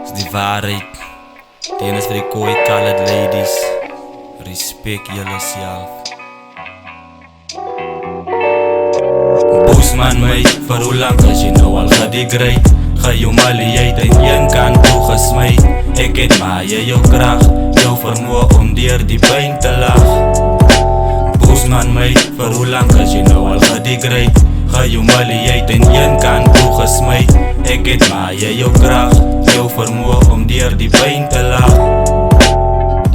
Is die waarheid. Die ene is vir die kooi colored ladies. Respect julle self. Boosman mate, vir hoe lang as jy nou al gedegrade? Ga jou malieheid in een kant toe gesmeid. Ek het maar jou kracht, jou vermoe om deur die pyn te lag. Boosman mate, vir hoe lang as jy nou al gedegrade? Ga jou malieheid in een kant toe gesmeid. Ek het maar jou kracht, jou vermoe om deur die pyn te lag.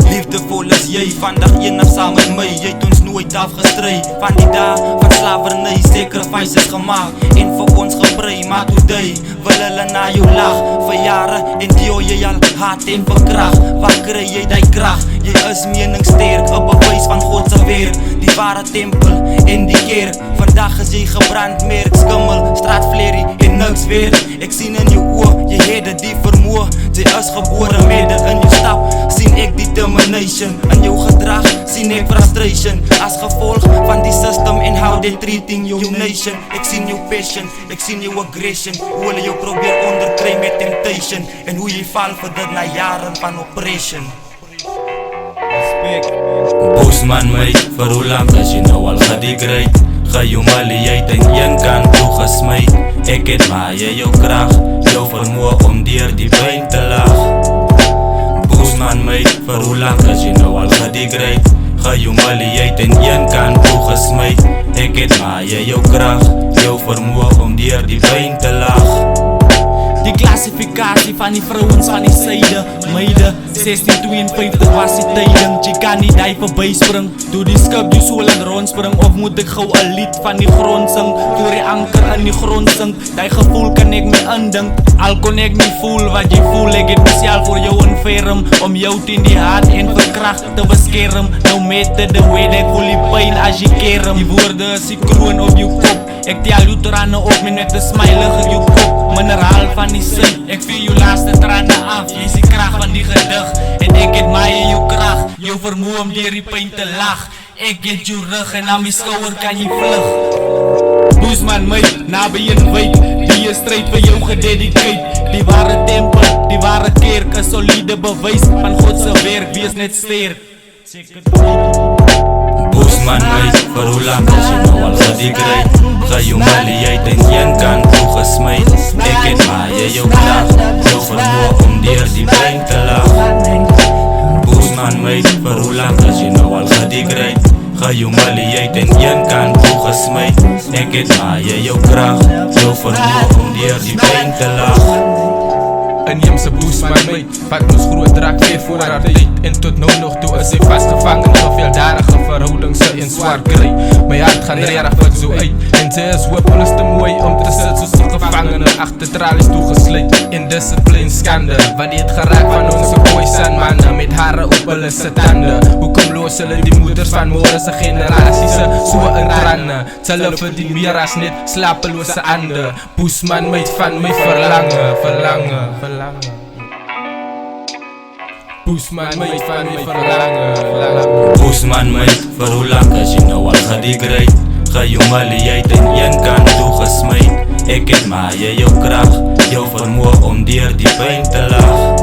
Liefdevol is jy, vandag enig saam met my. Jy het ons nooit afgestry. Van die dag van slavernij, sacrifices gemaakt en vir ons gebrei. Maar today wil hulle na jou lag. Vir jare en die jy al haat en verkrag. Waar kry jy die kracht? Jy is meningssterk, 'n bewys van God se werk. Die ware tempel en die kerk. Vandag is jy gebrand, merk, skimmel, straatvlerrie en niks weer. Ek sien in jou oë, jy het dit die vermoë. Jy is gebore met dit in jou stap. Sien ek determination in jou gedrag, sien ek frustration as gevolg van die system en how they treating your nation. Ek sien jou passion, ek sien jou aggression. Hoe hulle jou probeer onderkry met temptation en hoe jy val vir dit na jaren van oppression. Boosman mate, vir hoe lang as jy nou al gedegrade? Ga jou malieheid in een kant toe gesmeid. Ek het maar jou kracht, jou vermoe om deur die pyn te lag. Boosman mate, vir hoe lang as jy nou al gedegrade? Ga jou malieheid in een kant toe gesmeid. Ek het maar jou kracht, jou vermoe om deur die pyn te lag. Die klassifikasie van die vrouwens aan die syde. Meide, 1652 was die tyding. Jy kan nie die verby spring. Doe die skip die soul en rondspring. Of moet ek gauw 'n lied van die grond sing? Door die anker in die grond sing. Die gevoel kan ek nie indink. Al kon ek nie voel wat jy voel. Ek het myself voor jou inferm. Om jou teen die haat en verkracht te beskerm. Nou mette de way ek voel die pijn as jy kerm. Die woorde is die kroon op jou kop. Ek tel jou trane op met 'n smile in jou kop. Mineraal van die sin, ek vee jou laaste trane af. Jy is die kracht van die gedig. En ek het my in jou kracht, jou vermoe om deur die pyn te lag. Ek het jou rug en aan my skouer kan jy vlug. Boosman mate, naby en wyd. Die is stryd vir jou gededicate. Die ware tempel, die ware kerk. 'n solide bewys van God se werk. Wees net sterk. Boosman mate, vir hoe lang as jy nou al gedegrade? Ga jou malieheid in een kant toe gesmeid. Ek het maar jou kracht, jou vermoe om deur die pyn te lag. Boosman mate, vir hoe lang as jy nou al gedegrade? Ga jou malieheid in een kant toe gesmeid. Ek het maar jou kracht, jou vermoe om deur die pyn te lag. Inheemse Boosman mate, wat ons groot draak weer voor haar tyd. En tot nou nog toe is hy vastgevang in geveeldarige verhoudings en swaar kry. My hart gaan regtig wat so uit. En sy is hopeloos te mooi om te sit soos 'n gevangene agter tralies toegesluit. En dis 'n plain skande, wat die het geraak van ons boysan manne met hare op hulle se tande. Hoekom los hulle die moeders van môre se generasies so in trane? Hulle verdien meer as net slapelose ande. Boosman mate van my verlange. Boosman mate van my verlange. Boosman mate, vir hoe lang as jy nou al gedegrade? Ga jou malieheid in een kant toe gesmeid. Ek het maar jou kracht, jou vermoe om deur die pyn te lag.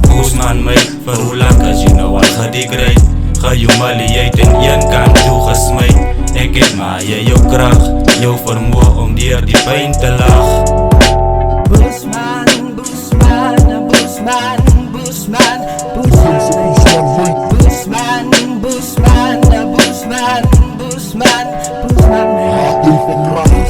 Boosman mate, vir hoe lang as jy nou al gedegrade? Ga jou malieheid in een kant toe gesmeid. Ek het maar jou kracht, jou vermoe om deur die pyn te lag. Boosman, Boosman, Boosman, Boosman, Boosman, Boosman, Boosman, Boosman, Boosman, Boosman, Boosman.